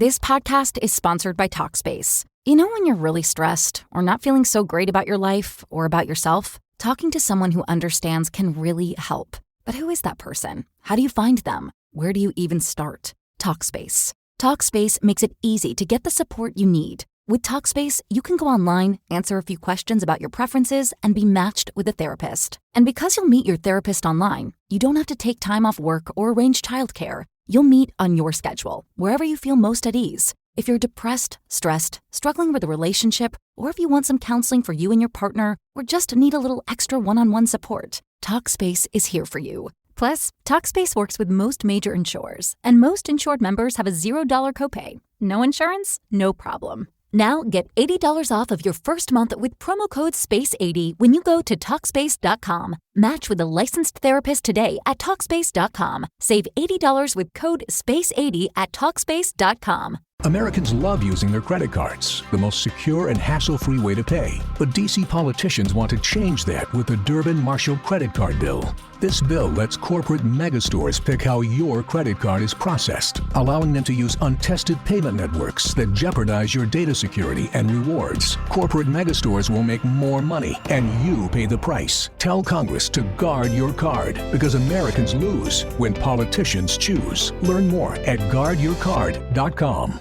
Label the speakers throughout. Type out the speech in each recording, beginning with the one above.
Speaker 1: This podcast is sponsored by Talkspace. You know when you're really stressed or not feeling so great about your life or about yourself? Talking to someone who understands can really help. But who is that person? How do you find them? Where do you even start? Talkspace. Talkspace makes it easy to get the support you need. With Talkspace, you can go online, answer a few questions about your preferences, and be matched with a therapist. And because you'll meet your therapist online, you don't have to take time off work or arrange childcare. You'll meet on your schedule, wherever you feel most at ease. If you're depressed, stressed, struggling with a relationship, or if you want some counseling for you and your partner, or just need a little extra one-on-one support, Talkspace is here for you. Plus, Talkspace works with most major insurers, and most insured members have a $0 copay. No insurance? No problem. Now get $80 off of your first month with promo code SPACE80 when you go to Talkspace.com. Match with a licensed therapist today at Talkspace.com. Save $80 with code SPACE80 at Talkspace.com.
Speaker 2: Americans love using their credit cards, the most secure and hassle-free way to pay. But DC politicians want to change that with the Durbin-Marshall credit card bill. This bill lets corporate megastores pick how your credit card is processed, allowing them to use untested payment networks that jeopardize your data security and rewards. Corporate megastores will make more money, and you pay the price. Tell Congress to guard your card, because Americans lose when politicians choose. Learn more at guardyourcard.com.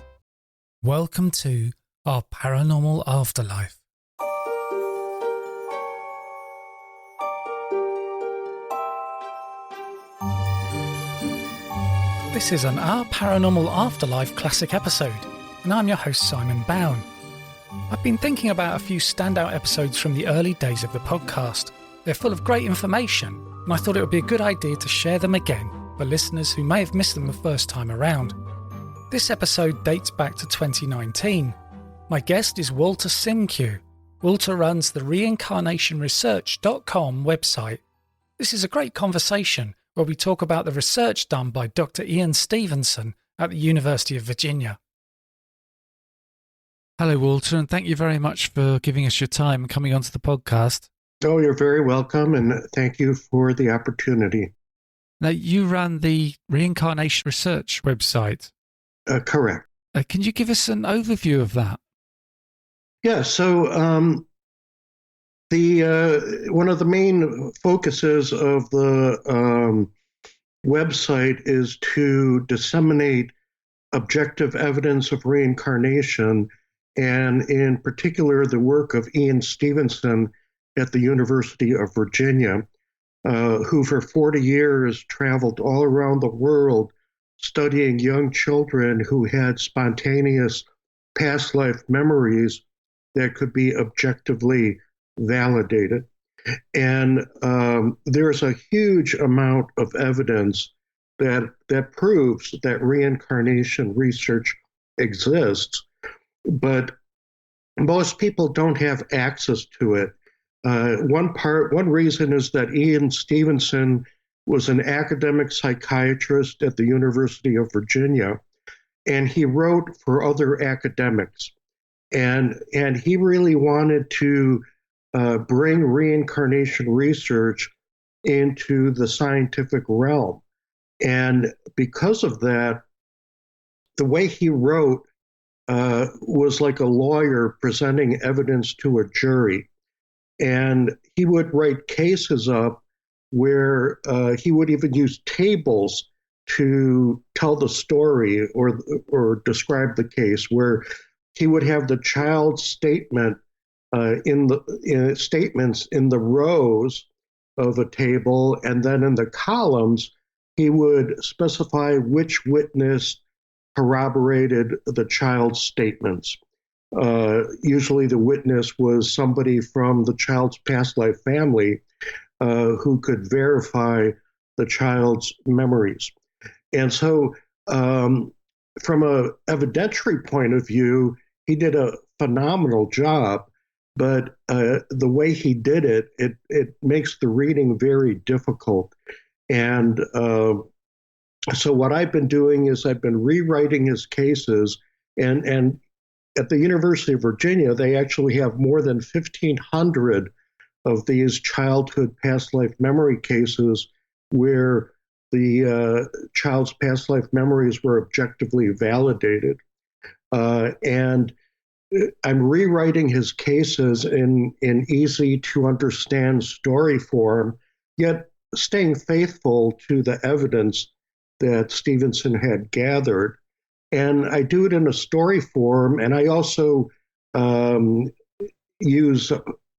Speaker 3: Welcome to our paranormal afterlife. This is an Our Paranormal Afterlife classic episode, and I'm your host Simon Bown. I've been thinking about a few standout episodes from the early days of the podcast. They're full of great information, and I thought it would be a good idea to share them again for listeners who may have missed them the first time around. This episode dates back to 2019. My guest is Walter Semkiw. Walter runs the reincarnationresearch.com website. This is a great conversation where we talk about the research done by Dr. Ian Stevenson at the University of Virginia. Hello, Walter, and thank you very much for giving us your time and coming onto the podcast.
Speaker 4: Oh, you're very welcome, and thank you for the opportunity.
Speaker 3: Now, you run the Reincarnation Research website.
Speaker 4: Correct.
Speaker 3: Can you give us an overview of that?
Speaker 4: Yeah, so one of the main focuses of the website is to disseminate objective evidence of reincarnation, and in particular the work of Ian Stevenson at the University of Virginia, who for 40 years traveled all around the world studying young children who had spontaneous past life memories that could be objectively validated. And there's a huge amount of evidence that proves that reincarnation research exists, but most people don't have access to it. One reason is that Ian Stevenson was an academic psychiatrist at the University of Virginia, and he wrote for other academics. And he really wanted to bring reincarnation research into the scientific realm. And because of that, the way he wrote was like a lawyer presenting evidence to a jury. And he would write cases up where he would even use tables to tell the story or describe the case, where he would have the child's statements in the rows of a table, and then in the columns he would specify which witness corroborated the child's statements. Usually the witness was somebody from the child's past life family who could verify the child's memories. And so from an evidentiary point of view, he did a phenomenal job, but the way he did it, it makes the reading very difficult. And so what I've been doing is I've been rewriting his cases, and at the University of Virginia, they actually have more than 1,500 of these childhood past life memory cases where the child's past life memories were objectively validated. And I'm rewriting his cases in easy to understand story form, yet staying faithful to the evidence that Stevenson had gathered. And I do it in a story form, and I also use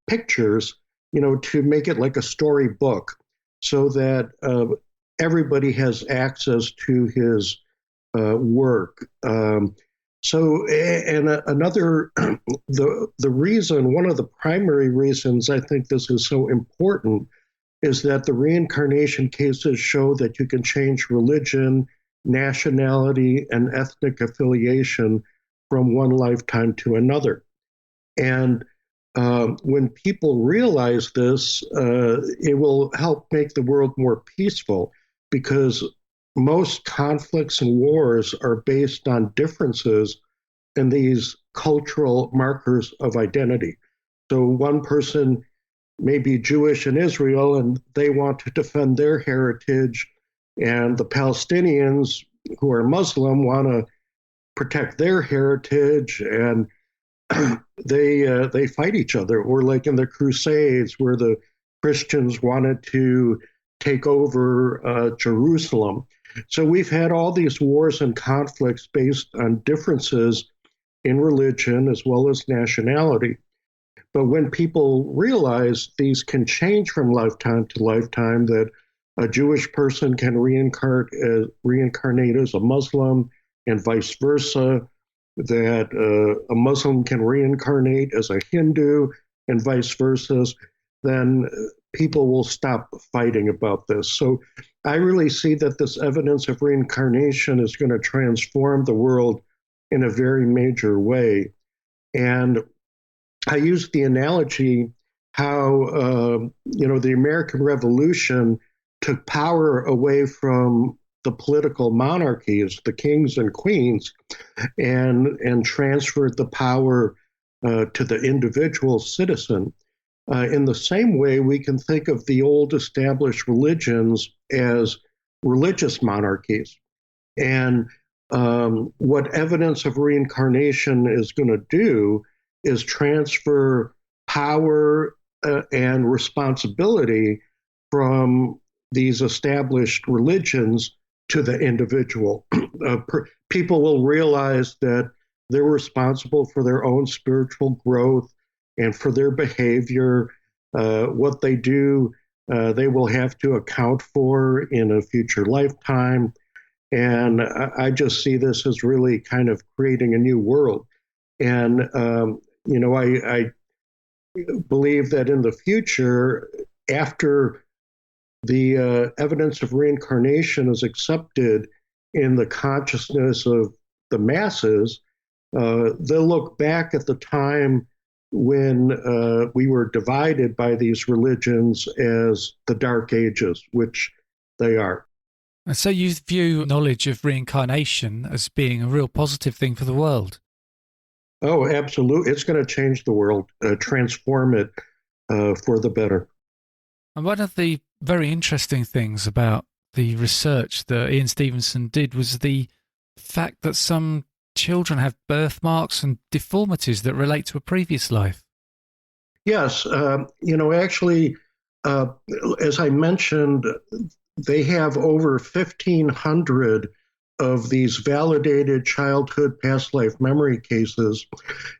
Speaker 4: pictures, to make it like a storybook, so that everybody has access to his work. Another, the reason, one of the primary reasons I think this is so important is that the reincarnation cases show that you can change religion, nationality, and ethnic affiliation from one lifetime to another. And when people realize this, it will help make the world more peaceful, because most conflicts and wars are based on differences in these cultural markers of identity. So one person may be Jewish in Israel and they want to defend their heritage, and the Palestinians who are Muslim want to protect their heritage, and they fight each other. Or like in the Crusades, where the Christians wanted to take over Jerusalem. So we've had all these wars and conflicts based on differences in religion as well as nationality. But when people realize these can change from lifetime to lifetime, that a Jewish person can reincarnate as a Muslim and vice versa, that a Muslim can reincarnate as a Hindu and vice versa, then people will stop fighting about this. So I really see that this evidence of reincarnation is going to transform the world in a very major way. And I use the analogy how, the American Revolution took power away from the political monarchies, the kings and queens, and transferred the power to the individual citizen. In the same way, we can think of the old established religions as religious monarchies. And what evidence of reincarnation is going to do is transfer power and responsibility from these established religions to the individual. People will realize that they're responsible for their own spiritual growth and for their behavior. What they do, they will have to account for in a future lifetime. And I just see this as really kind of creating a new world. And, I believe that in the future, after the evidence of reincarnation is accepted in the consciousness of the masses, they'll look back at the time when we were divided by these religions as the Dark Ages, which they are.
Speaker 3: And so you view knowledge of reincarnation as being a real positive thing for the world?
Speaker 4: Oh, absolutely. It's going to change the world, transform it for the better.
Speaker 3: And one of the very interesting things about the research that Ian Stevenson did was the fact that some children have birthmarks and deformities that relate to a previous life.
Speaker 4: Yes. Actually, as I mentioned, they have over 1,500 of these validated childhood past life memory cases.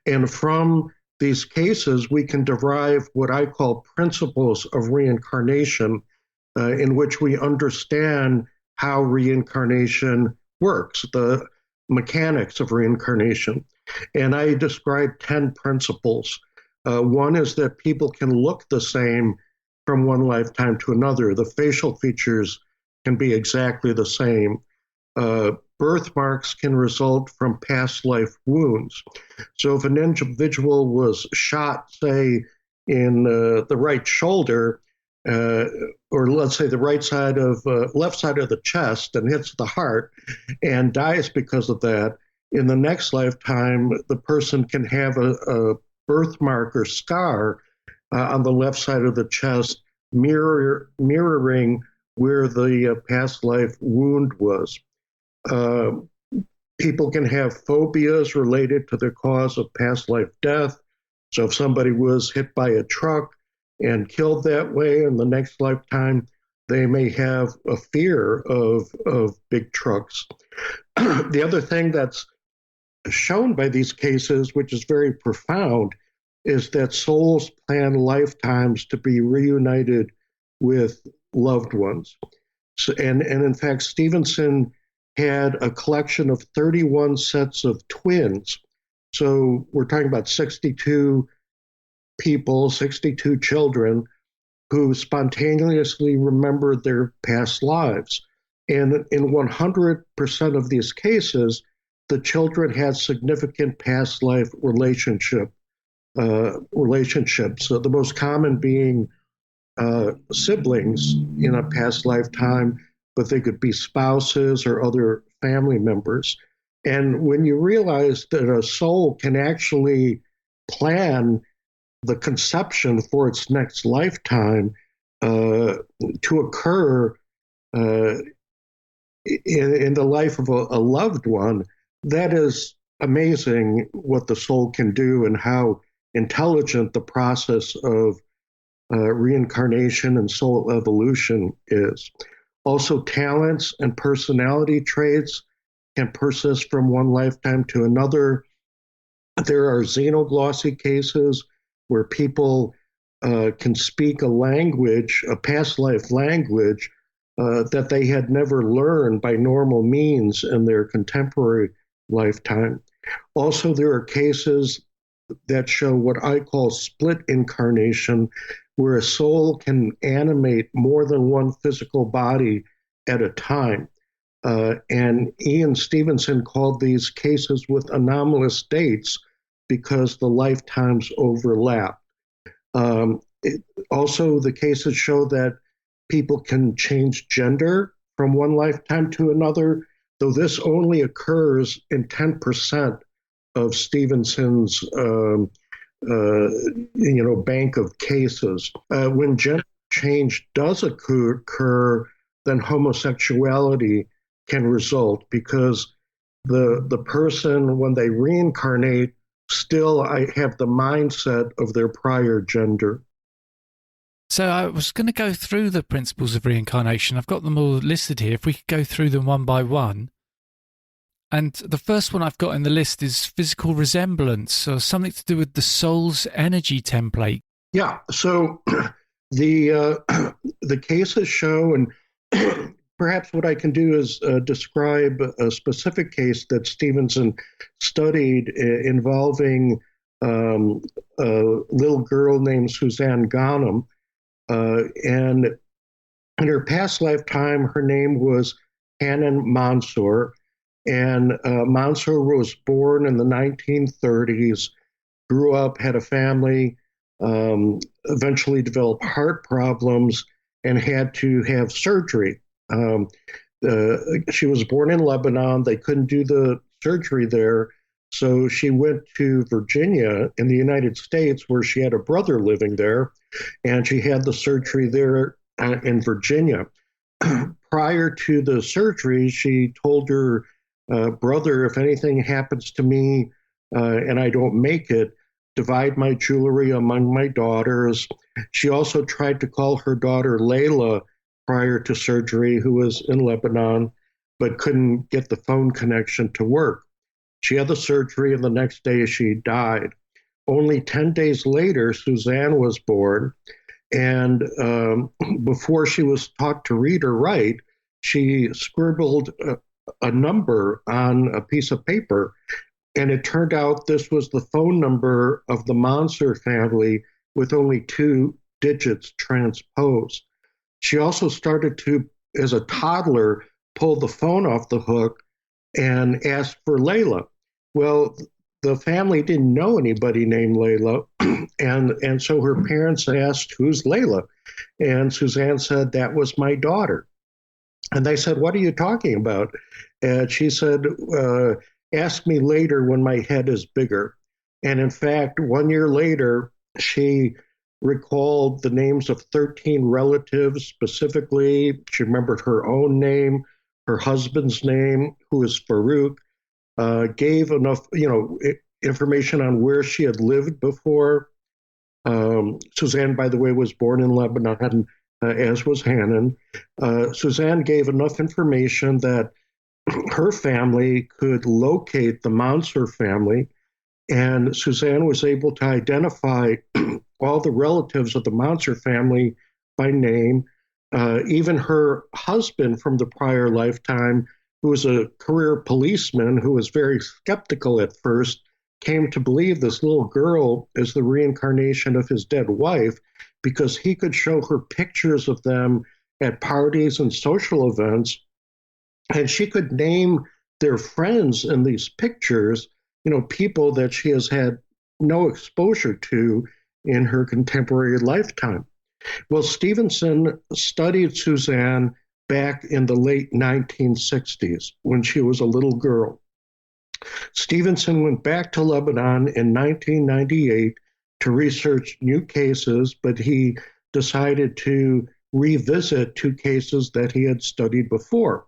Speaker 4: And from these cases, we can derive what I call principles of reincarnation, in which we understand how reincarnation works, the mechanics of reincarnation. And I describe 10 principles. One is that people can look the same from one lifetime to another. The facial features can be exactly the same. Birthmarks can result from past life wounds. So if an individual was shot, say, in the right shoulder, or let's say the left side of the chest, and hits the heart and dies because of that, in the next lifetime, the person can have a birthmark or scar on the left side of the chest, mirroring where the past life wound was. People can have phobias related to their cause of past life death. So if somebody was hit by a truck and killed that way in the next lifetime, they may have a fear of big trucks. The other thing that's shown by these cases, which is very profound, is that souls plan lifetimes to be reunited with loved ones. So, and in fact, Stevenson had a collection of 31 sets of twins. So we're talking about 62 people, 62 children who spontaneously remembered their past lives. And in 100% of these cases, the children had significant past life relationships. So the most common being siblings in a past lifetime, but they could be spouses or other family members. And when you realize that a soul can actually plan the conception for its next lifetime to occur in the life of a loved one, that is amazing what the soul can do and how intelligent the process of reincarnation and soul evolution is. Also, talents and personality traits can persist from one lifetime to another. There are xenoglossy cases where people can speak a language, a past life language, that they had never learned by normal means in their contemporary lifetime. Also, there are cases that show what I call split incarnation, where a soul can animate more than one physical body at a time. And Ian Stevenson called these cases with anomalous dates because the lifetimes overlap. Also, the cases show that people can change gender from one lifetime to another, though this only occurs in 10% of Stevenson's bank of cases. When gender change does occur, then homosexuality can result because the person, when they reincarnate, still have the mindset of their prior gender.
Speaker 3: So I was going to go through the principles of reincarnation. I've got them all listed here. If we could go through them one by one. And the first one I've got in the list is physical resemblance, or something to do with the soul's energy template.
Speaker 4: Yeah, so the cases show, and perhaps what I can do is describe a specific case that Stevenson studied involving a little girl named Suzanne Ghanem. And in her past lifetime, her name was Hanan Mansour. And Mansour was born in the 1930s, grew up, had a family, eventually developed heart problems, and had to have surgery. She was born in Lebanon. They couldn't do the surgery there. So she went to Virginia in the United States, where she had a brother living there, and she had the surgery there in Virginia. Prior to the surgery, she told her brother, if anything happens to me and I don't make it, divide my jewelry among my daughters. She also tried to call her daughter Layla prior to surgery, who was in Lebanon, but couldn't get the phone connection to work. She had the surgery, and the next day she died. Only 10 days later, Suzanne was born, and before she was taught to read or write, she scribbled a number on a piece of paper, and it turned out this was the phone number of the Mansour family with only 2 digits transposed. She also started to, as a toddler, pull the phone off the hook and ask for Layla. Well, the family didn't know anybody named Layla, and so her parents asked, "Who's Layla?" And Suzanne said, "That was my daughter." And they said, "What are you talking about?" And she said, "Ask me later when my head is bigger." And in fact, 1 year later, she recalled the names of 13 relatives specifically. She remembered her own name, her husband's name, who is Farouk, gave enough, information on where she had lived before. Suzanne, by the way, was born in Lebanon, as was Hannon. Suzanne gave enough information that her family could locate the Monser family, and Suzanne was able to identify all the relatives of the Monser family by name. Even her husband from the prior lifetime, who was a career policeman who was very skeptical at first, came to believe this little girl is the reincarnation of his dead wife because he could show her pictures of them at parties and social events, and she could name their friends in these pictures, people that she has had no exposure to in her contemporary lifetime. Well, Stevenson studied Suzanne back in the late 1960s when she was a little girl. Stevenson went back to Lebanon in 1998 to research new cases, but he decided to revisit two cases that he had studied before.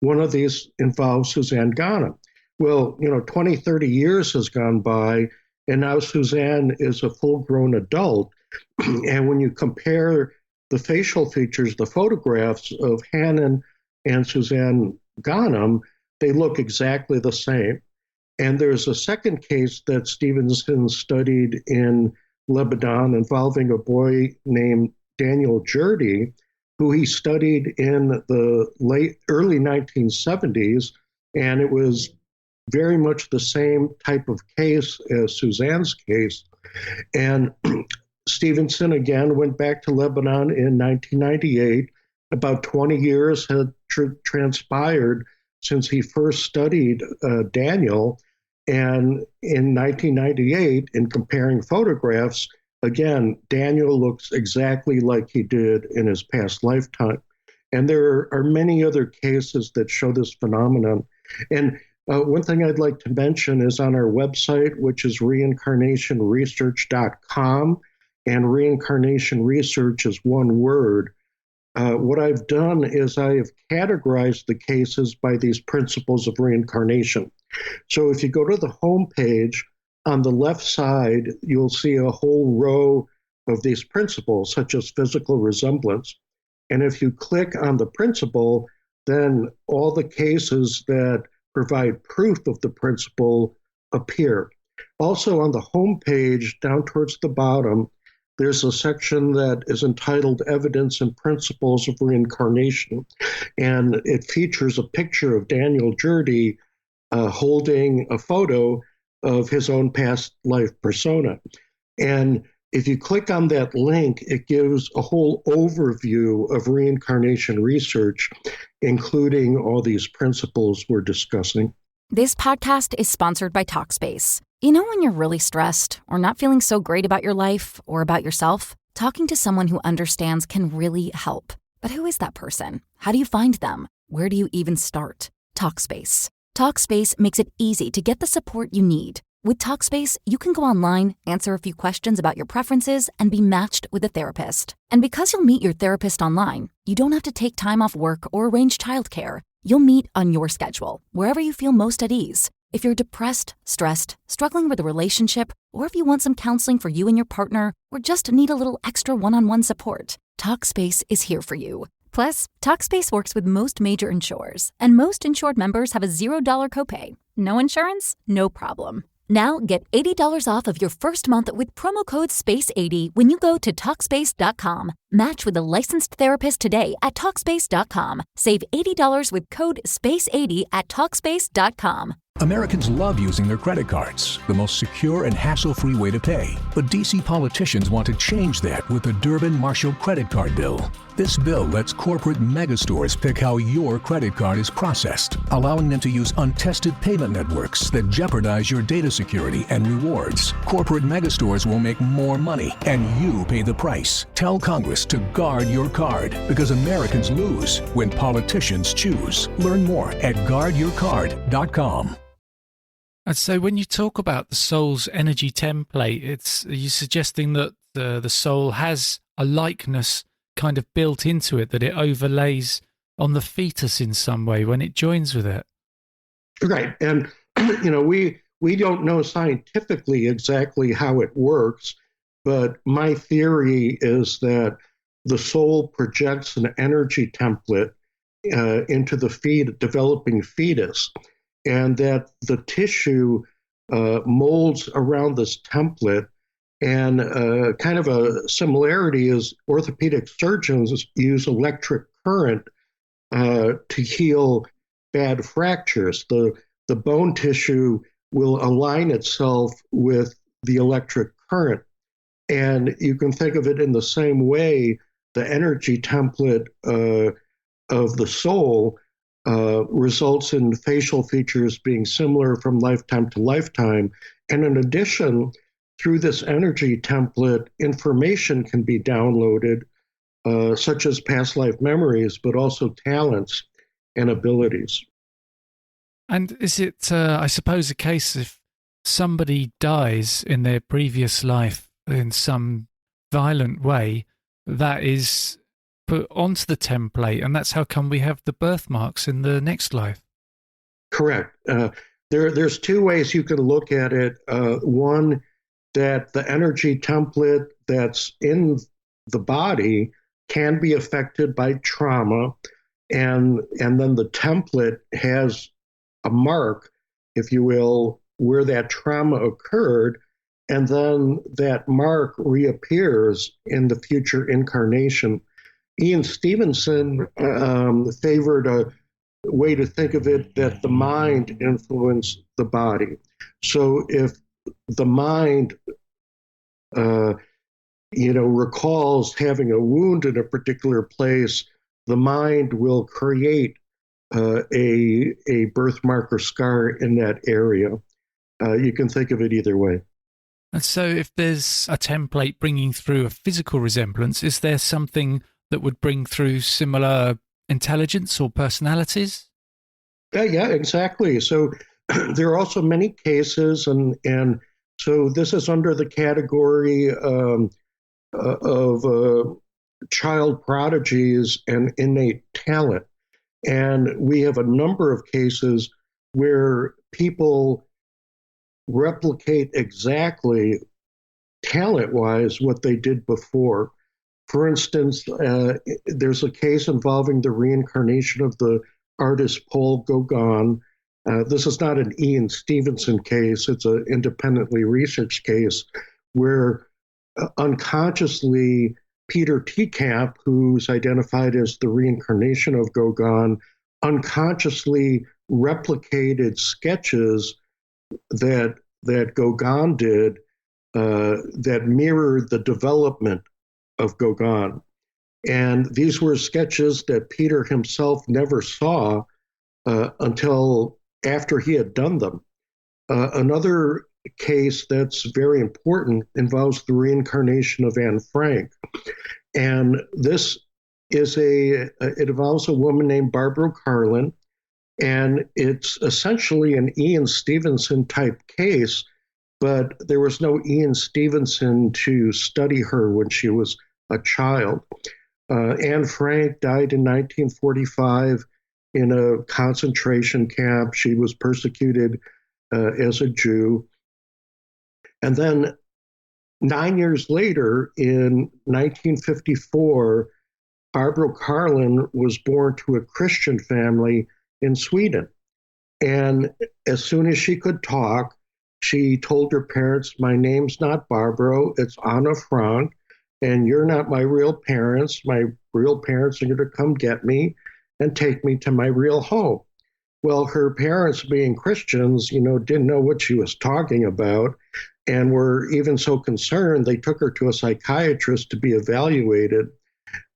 Speaker 4: One of these involves Suzanne Ghanem. Well, 20, 30 years has gone by, and now Suzanne is a full-grown adult. And when you compare the facial features, the photographs of Hannon and Suzanne Ghanem, they look exactly the same. And there's a second case that Stevenson studied in Lebanon involving a boy named Daniel Jurdy, who he studied in the early 1970s, and it was very much the same type of case as Suzanne's case. And Stevenson again went back to Lebanon in 1998. About 20 years had transpired since he first studied Daniel. And in 1998, in comparing photographs, again, Daniel looks exactly like he did in his past lifetime. And there are many other cases that show this phenomenon. And one thing I'd like to mention is on our website, which is reincarnationresearch.com, and reincarnation research is one word. What I've done is I have categorized the cases by these principles of reincarnation. So if you go to the home page, on the left side, you'll see a whole row of these principles, such as physical resemblance. And if you click on the principle, then all the cases that provide proof of the principle appear. Also on the home page, down towards the bottom, there's a section that is entitled Evidence and Principles of Reincarnation. And it features a picture of Daniel Jurdy holding a photo of his own past life persona. And if you click on that link, it gives a whole overview of reincarnation research, including all these principles we're discussing.
Speaker 1: This podcast is sponsored by Talkspace. When you're really stressed or not feeling so great about your life or about yourself, talking to someone who understands can really help. But who is that person? How do you find them? Where do you even start? Talkspace. Talkspace makes it easy to get the support you need. With Talkspace, you can go online, answer a few questions about your preferences, and be matched with a therapist. And because you'll meet your therapist online, you don't have to take time off work or arrange childcare. You'll meet on your schedule, wherever you feel most at ease. If you're depressed, stressed, struggling with a relationship, or if you want some counseling for you and your partner, or just need a little extra one-on-one support, Talkspace is here for you. Plus, Talkspace works with most major insurers, and most insured members have a $0 copay. No insurance? No problem. Now get $80 off of your first month with promo code SPACE80 when you go to Talkspace.com. Match with a licensed therapist today at Talkspace.com. Save $80 with code SPACE80 at Talkspace.com.
Speaker 2: Americans love using their credit cards, the most secure and hassle-free way to pay. But DC politicians want to change that with the Durbin-Marshall credit card bill. This bill lets corporate megastores pick how your credit card is processed, allowing them to use untested payment networks that jeopardize your data security and rewards. Corporate megastores will make more money, and you pay the price. Tell Congress to guard your card, because Americans lose when politicians choose. Learn more at guardyourcard.com.
Speaker 3: And so when you talk about the soul's energy template, are you suggesting that the soul has a likeness kind of built into it, that it overlays on the fetus in some way when it joins with it?
Speaker 4: Right. And we don't know scientifically exactly how it works, but my theory is that the soul projects an energy template into the developing fetus, and that the tissue molds around this template. And kind of a similarity is orthopedic surgeons use electric current to heal bad fractures. The bone tissue will align itself with the electric current. And you can think of it in the same way. The energy template of the soul results in facial features being similar from lifetime to lifetime. And in addition, through this energy template, information can be downloaded, such as past life memories, but also talents and abilities.
Speaker 3: And is it, I suppose, a case if somebody dies in their previous life in some violent way, that is put onto the template, and that's how come we have the birthmarks in the next life?
Speaker 4: Correct. There's two ways you can look at it. One, that the energy template that's in the body can be affected by trauma, and then the template has a mark, if you will, where that trauma occurred, and then that mark reappears in the future incarnation. Ian Stevenson favored a way to think of it that the mind influenced the body. So if the mind, recalls having a wound in a particular place, the mind will create a birthmark or scar in that area. You can think of it either way.
Speaker 3: And so if there's a template bringing through a physical resemblance, is there something that would bring through similar intelligence or personalities?
Speaker 4: Yeah, exactly. So there are also many cases, and so this is under the category of child prodigies and innate talent. And we have a number of cases where people replicate exactly, talent-wise, what they did before. For instance, there's a case involving the reincarnation of the artist Paul Gauguin. This is not an Ian Stevenson case. It's an independently researched case where unconsciously Peter Teekamp, who's identified as the reincarnation of Gauguin, unconsciously replicated sketches that Gauguin did that mirrored the development of Gauguin. And these were sketches that Peter himself never saw until after he had done them. Another case that's very important involves the reincarnation of Anne Frank. And this is it involves a woman named Barbara Carlin, and it's essentially an Ian Stevenson type case, but there was no Ian Stevenson to study her when she was a child. Anne Frank died in 1945 in a concentration camp. She was persecuted as a Jew. And then 9 years later, in 1954, Barbara Carlin was born to a Christian family in Sweden. And as soon as she could talk, she told her parents, "My name's not Barbara, it's Anna Frank, and you're not my real parents. My real parents are going to come get me and take me to my real home." Well, her parents, being Christians, didn't know what she was talking about, and were even so concerned, they took her to a psychiatrist to be evaluated.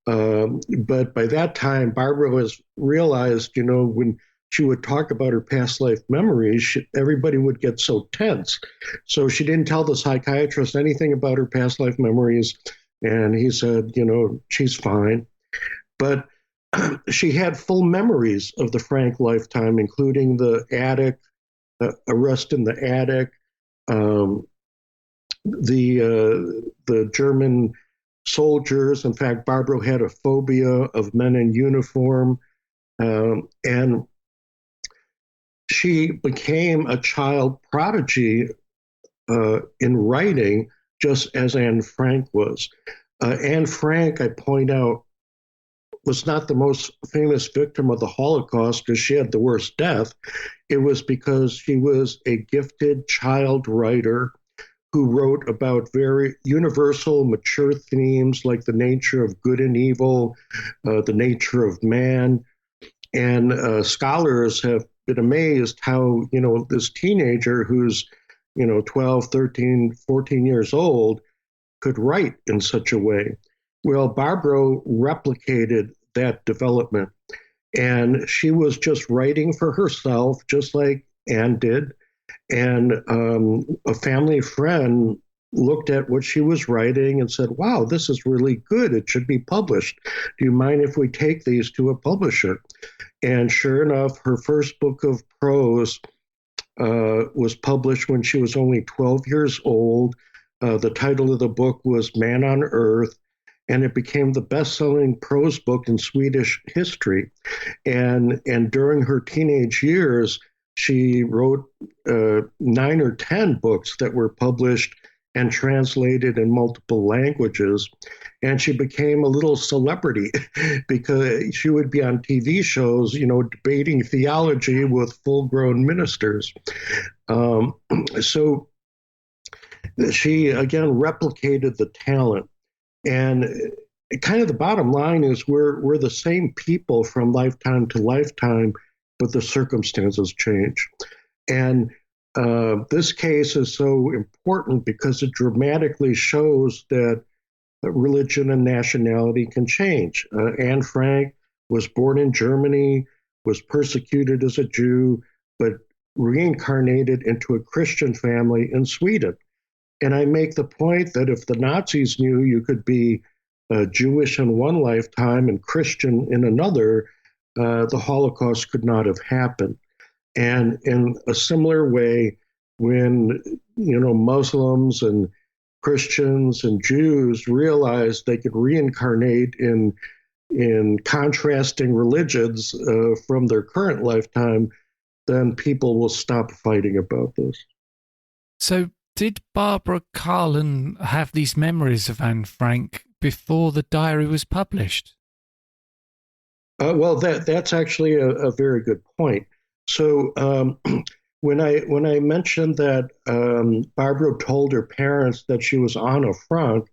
Speaker 4: But by that time, Barbara was realized, when she would talk about her past life memories, everybody would get so tense. So she didn't tell the psychiatrist anything about her past life memories. And he said, she's fine. But she had full memories of the Frank lifetime, including the attic, arrest in the attic, the German soldiers. In fact, Barbara had a phobia of men in uniform. And she became a child prodigy in writing, just as Anne Frank was. Anne Frank, I point out, was not the most famous victim of the Holocaust because she had the worst death. It was because she was a gifted child writer who wrote about very universal, mature themes like the nature of good and evil, the nature of man. And scholars have been amazed how, this teenager who's, 12, 13, 14 years old could write in such a way. Well, Barbara replicated that development. And she was just writing for herself, just like Anne did. And a family friend looked at what she was writing and said, wow, this is really good. It should be published. Do you mind if we take these to a publisher? And sure enough, her first book of prose was published when she was only 12 years old. The title of the book was Man on Earth, and it became the best-selling prose book in Swedish history. And during her teenage years, she wrote 9 or 10 books that were published and translated in multiple languages. And she became a little celebrity because she would be on TV shows, debating theology with full-grown ministers. So she, again, replicated the talent. And kind of the bottom line is we're the same people from lifetime to lifetime, but the circumstances change. And this case is so important because it dramatically shows that religion and nationality can change. Anne Frank was born in Germany, was persecuted as a Jew, but reincarnated into a Christian family in Sweden. And I make the point that if the Nazis knew you could be Jewish in one lifetime and Christian in another, the Holocaust could not have happened. And in a similar way, when Muslims and Christians and Jews realized they could reincarnate in contrasting religions from their current lifetime, then people will stop fighting about this.
Speaker 3: So did Barbara Carlin have these memories of Anne Frank before the diary was published?
Speaker 4: Well, that's actually a very good point. So when I mentioned that Barbara told her parents that she was Anne Frank,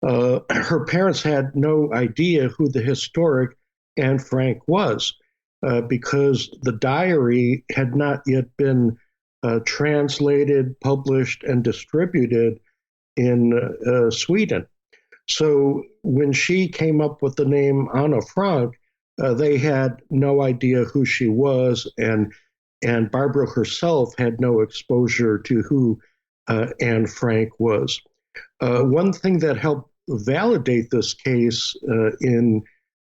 Speaker 4: her parents had no idea who the historic Anne Frank was because the diary had not yet been translated, published, and distributed in Sweden. So when she came up with the name Anne Frank, they had no idea who she was, and Barbara herself had no exposure to who Anne Frank was. One thing that helped validate this case in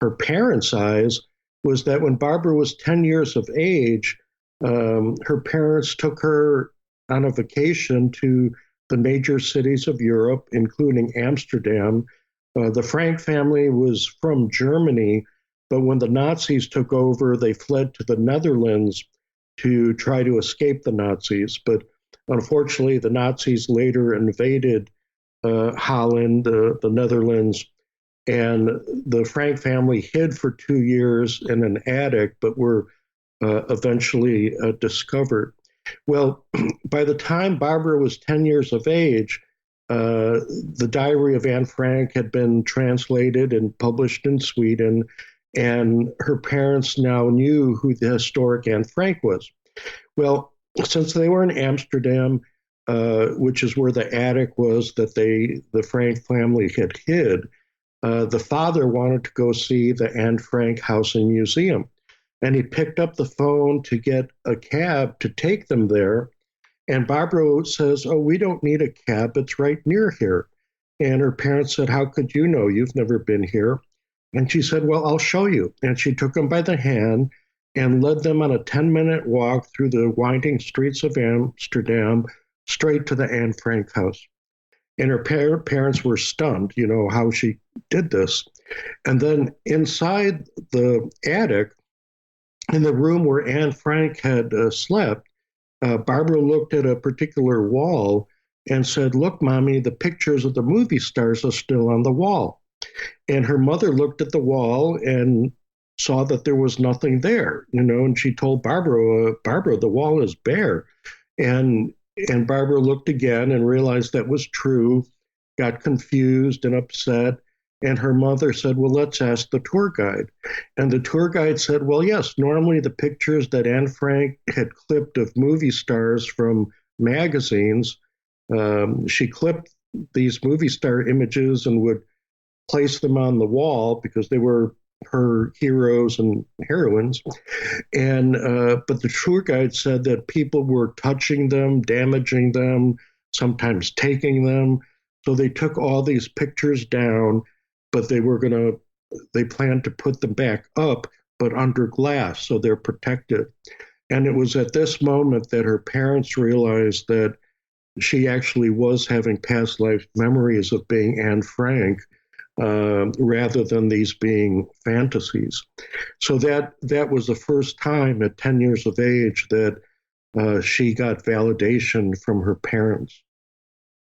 Speaker 4: her parents' eyes was that when Barbara was 10 years of age, her parents took her on a vacation to the major cities of Europe, including Amsterdam. The Frank family was from Germany, but when the Nazis took over, they fled to the Netherlands to try to escape the Nazis. But unfortunately, the Nazis later invaded Holland, the Netherlands, and the Frank family hid for 2 years in an attic, but were eventually discovered. Well, by the time Barbara was 10 years of age, the diary of Anne Frank had been translated and published in Sweden, and her parents now knew who the historic Anne Frank was. Well, since they were in Amsterdam, which is where the attic was that the Frank family had hid, the father wanted to go see the Anne Frank House and Museum. And he picked up the phone to get a cab to take them there. And Barbara says, "Oh, we don't need a cab. It's right near here." And her parents said, "How could you know? You've never been here." And she said, "Well, I'll show you." And she took them by the hand and led them on a 10-minute walk through the winding streets of Amsterdam straight to the Anne Frank house. And her parents were stunned, how she did this. And then inside the attic, in the room where Anne Frank had slept, Barbara looked at a particular wall and said, "Look, Mommy, the pictures of the movie stars are still on the wall." And her mother looked at the wall and saw that there was nothing there, and she told Barbara, "Barbara, the wall is bare." And Barbara looked again and realized that was true, got confused and upset. And her mother said, "Well, let's ask the tour guide." And the tour guide said, "Well, yes, normally the pictures that Anne Frank had clipped of movie stars from magazines, she clipped these movie star images and would place them on the wall because they were her heroes and heroines. And but the tour guide said that people were touching them, damaging them, sometimes taking them. So they took all these pictures down, but they planned to put them back up, but under glass, so they're protected. And it was at this moment that her parents realized that she actually was having past life memories of being Anne Frank, rather than these being fantasies. So that was the first time at 10 years of age that she got validation from her parents.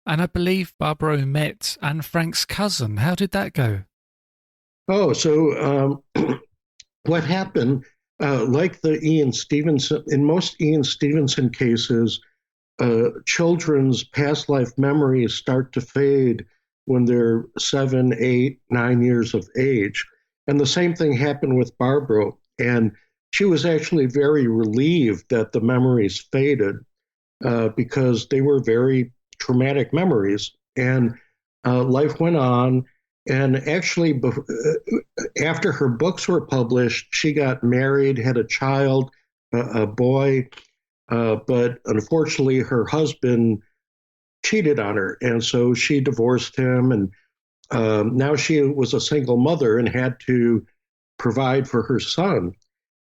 Speaker 3: And I believe Barbara met Anne Frank's cousin. How did that go?
Speaker 4: Oh, so what happened, like the Ian Stevenson, in most Ian Stevenson cases, children's past life memories start to fade when they're 7, 8, 9 years of age. And the same thing happened with Barbara. And she was actually very relieved that the memories faded because they were very traumatic memories. And life went on. And actually, after her books were published, she got married, had a child, a boy. But unfortunately, her husband cheated on her, and so she divorced him, and now she was a single mother and had to provide for her son.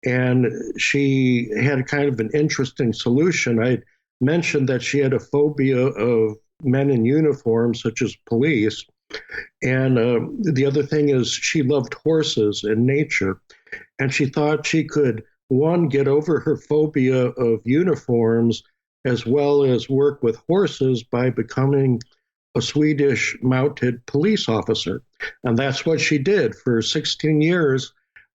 Speaker 4: And she had kind of an interesting solution. I mentioned that she had a phobia of men in uniform, such as police, and the other thing is she loved horses and nature, and she thought she could, one, get over her phobia of uniforms as well as work with horses by becoming a Swedish mounted police officer. And that's what she did. For 16 years,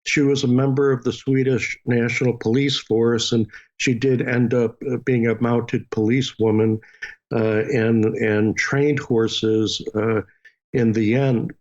Speaker 4: she was a member of the Swedish National Police Force, and she did end up being a mounted policewoman and trained horses in the end.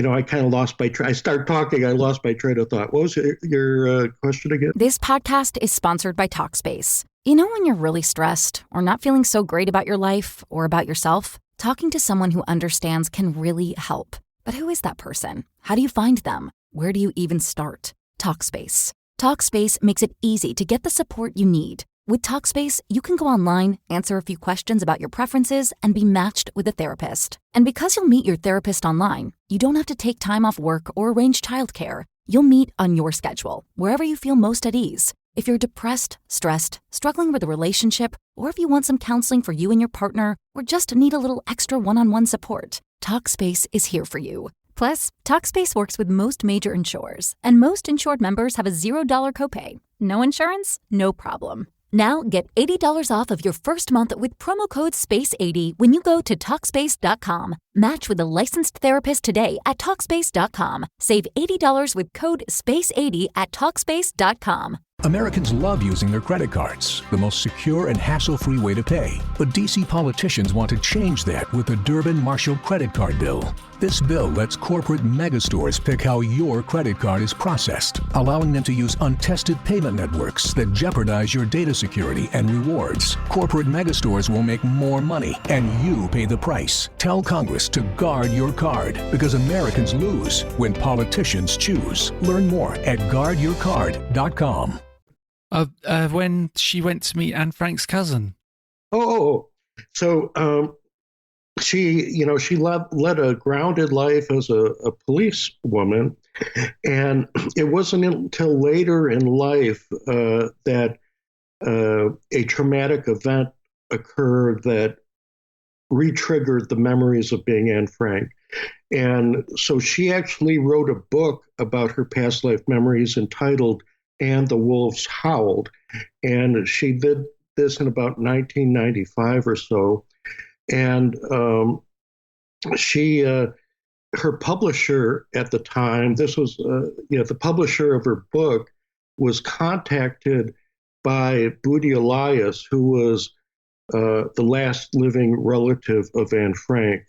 Speaker 4: I kind of lost my I started talking, I lost my train of thought. What was your question again?
Speaker 1: This podcast is sponsored by Talkspace. You know when you're really stressed or not feeling so great about your life or about yourself? Talking to someone who understands can really help. But who is that person? How do you find them? Where do you even start? Talkspace. Talkspace makes it easy to get the support you need. With Talkspace, you can go online, answer a few questions about your preferences, and be matched with a therapist. And because you'll meet your therapist online, you don't have to take time off work or arrange childcare. You'll meet on your schedule, wherever you feel most at ease. If you're depressed, stressed, struggling with a relationship, or if you want some counseling for you and your partner, or just need a little extra one-on-one support, Talkspace is here for you. Plus, Talkspace works with most major insurers, and most insured members have a $0 copay. No insurance? No problem. Now get $80 off of your first month with promo code SPACE80 when you go to Talkspace.com. Match with a licensed therapist today at Talkspace.com. Save $80 with code SPACE80 at Talkspace.com.
Speaker 2: Americans love using their credit cards, the most secure and hassle-free way to pay. But DC politicians want to change that with the Durbin-Marshall credit card bill. This bill lets corporate megastores pick how your credit card is processed, allowing them to use untested payment networks that jeopardize your data security and rewards. Corporate megastores will make more money, and you pay the price. Tell Congress to guard your card, because Americans lose when politicians choose. Learn more at guardyourcard.com.
Speaker 3: When she went to meet Anne Frank's cousin.
Speaker 4: So she led a grounded life as a policewoman, and it wasn't until later in life that a traumatic event occurred that re-triggered the memories of being Anne Frank. And so she actually wrote a book about her past life memories entitled And the Wolves Howled. And she did this in about 1995 or so. And her publisher at the time, this was, the publisher of her book was contacted by Booty Elias, who was the last living relative of Anne Frank.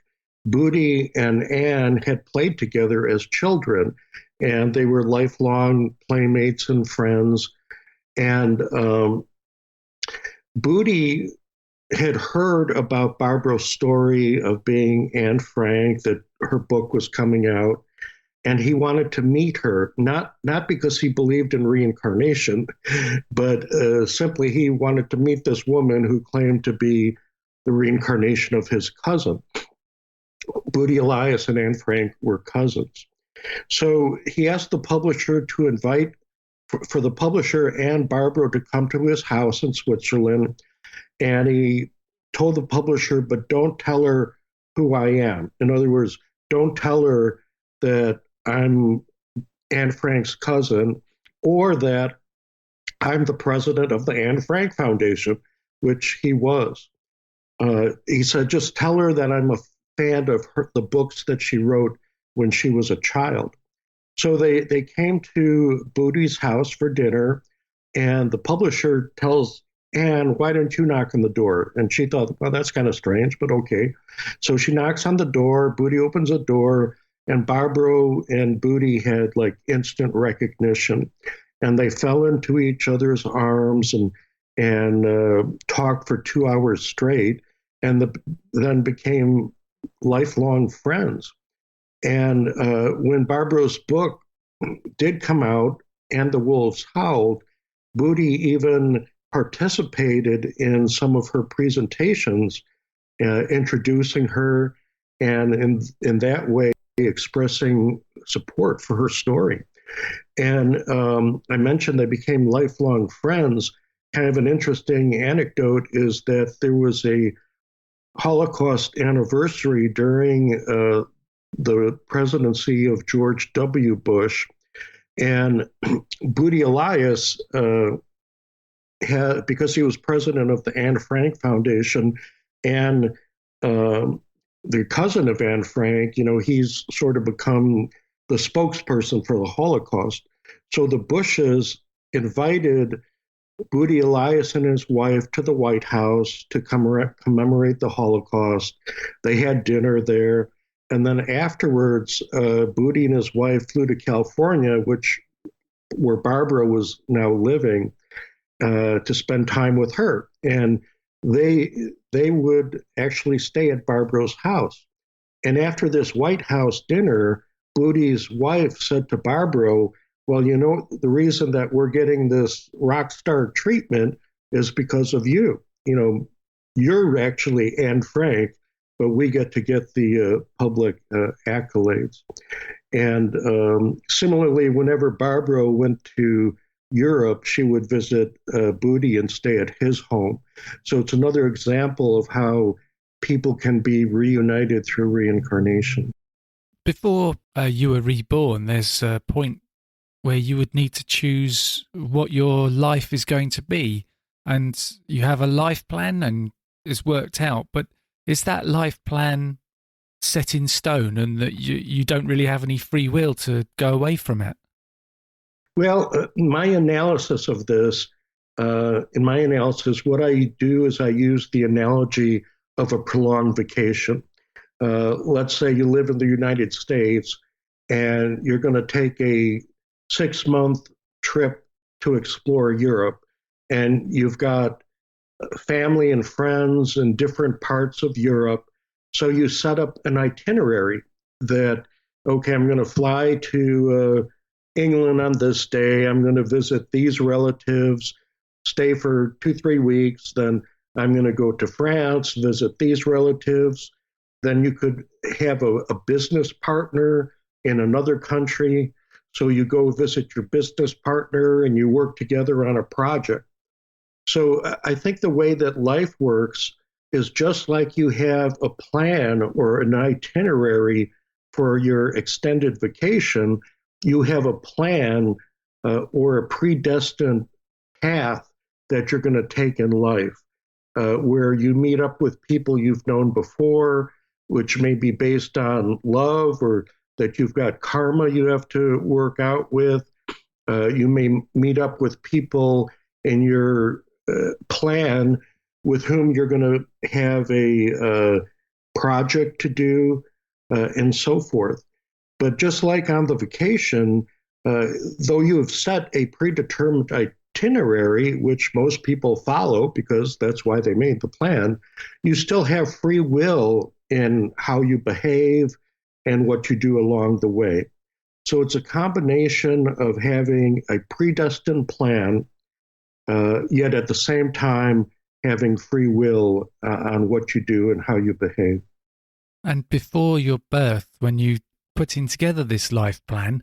Speaker 4: Booty and Anne had played together as children, and they were lifelong playmates and friends. And Booty had heard about Barbara's story of being Anne Frank, that her book was coming out, and he wanted to meet her, not because he believed in reincarnation, but simply he wanted to meet this woman who claimed to be the reincarnation of his cousin. Booty Elias and Anne Frank were cousins. So he asked the publisher to invite, for the publisher and Barbara to come to his house in Switzerland. And he told the publisher, but don't tell her who I am. In other words, don't tell her that I'm Anne Frank's cousin, or that I'm the president of the Anne Frank Foundation, which he was. He said, just tell her that I'm a fan of the books that she wrote when she was a child. So they came to Booty's house for dinner, and the publisher tells Anne, why don't you knock on the door? And she thought, well, that's kind of strange, but okay. So she knocks on the door, Booty opens the door, and Barbara and Booty had like instant recognition. And they fell into each other's arms and talked for 2 hours straight, and then became lifelong friends. And when Barbara's book did come out, And the Wolves Howled, Booty even participated in some of her presentations, introducing her, and in that way expressing support for her story. And I mentioned they became lifelong friends. Kind of an interesting anecdote is that there was a Holocaust anniversary during the presidency of George W. Bush, and Booty Elias, because he was president of the Anne Frank Foundation and the cousin of Anne Frank, he's sort of become the spokesperson for the Holocaust. So the Bushes invited Booty Elias and his wife to the White House to commemorate the Holocaust. They had dinner there. And then afterwards, Booty and his wife flew to California, where Barbara was now living, to spend time with her. And they would actually stay at Barbara's house. And after this White House dinner, Booty's wife said to Barbara, well, the reason that we're getting this rock star treatment is because of you. You're actually Anne Frank, but we get to get the public accolades. And similarly, whenever Barbara went to Europe, she would visit Booty and stay at his home. So it's another example of how people can be reunited through reincarnation.
Speaker 3: Before you were reborn, there's a point where you would need to choose what your life is going to be. And you have a life plan and it's worked out. But is that life plan set in stone and that you don't really have any free will to go away from it?
Speaker 4: Well, my analysis of this, what I do is I use the analogy of a prolonged vacation. Let's say you live in the United States and you're going to take a 6-month trip to explore Europe, and you've got family and friends in different parts of Europe. So you set up an itinerary that, okay, I'm going to fly to England on this day. I'm going to visit these relatives, stay for 2-3 weeks. Then I'm going to go to France, visit these relatives. Then you could have a business partner in another country. So you go visit your business partner and you work together on a project. So I think the way that life works is just like you have a plan or an itinerary for your extended vacation, you have a plan or a predestined path that you're going to take in life, where you meet up with people you've known before, which may be based on love, or that you've got karma you have to work out with. You may meet up with people in your plan with whom you're going to have a project to do, and so forth. But just like on the vacation, though you have set a predetermined itinerary, which most people follow because that's why they made the plan, you still have free will in how you behave and what you do along the way. So it's a combination of having a predestined plan, yet at the same time having free will on what you do and how you behave.
Speaker 3: And before your birth, when you putting together this life plan,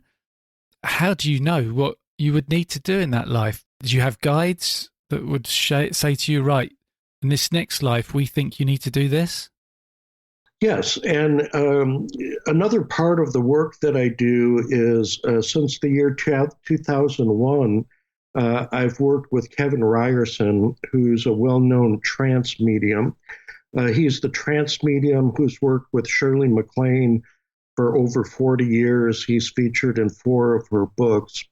Speaker 3: how do you know what you would need to do in that life? Did you have guides that would say to you, right, in this next life, we think you need to do this?
Speaker 4: Yes, and another part of the work that I do is since the year 2001, I've worked with Kevin Ryerson, who's a well-known trance medium. He's the trance medium who's worked with Shirley MacLaine for over 40 years. He's featured in 4 of her books,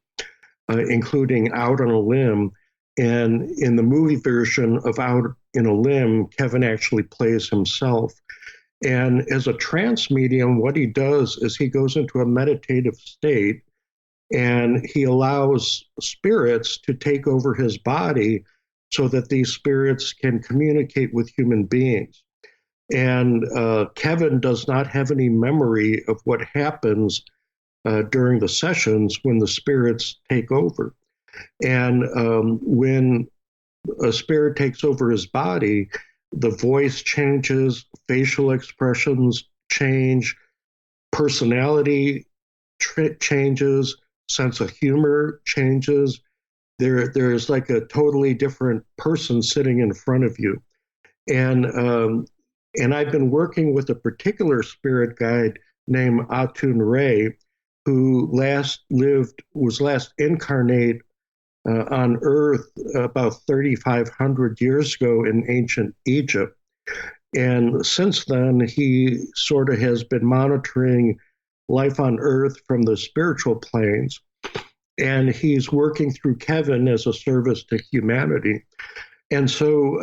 Speaker 4: including Out on a Limb. And in the movie version of Out in a Limb, Kevin actually plays himself. And as a trance medium, what he does is he goes into a meditative state and he allows spirits to take over his body so that these spirits can communicate with human beings. And Kevin does not have any memory of what happens during the sessions when the spirits take over. And when a spirit takes over his body, the voice changes, facial expressions change, personality changes, sense of humor changes. There's like a totally different person sitting in front of you. And I've been working with a particular spirit guide named Atun Ray, who was last incarnate on Earth about 3,500 years ago in ancient Egypt. And since then, he sort of has been monitoring life on Earth from the spiritual planes. And he's working through Kevin as a service to humanity. And so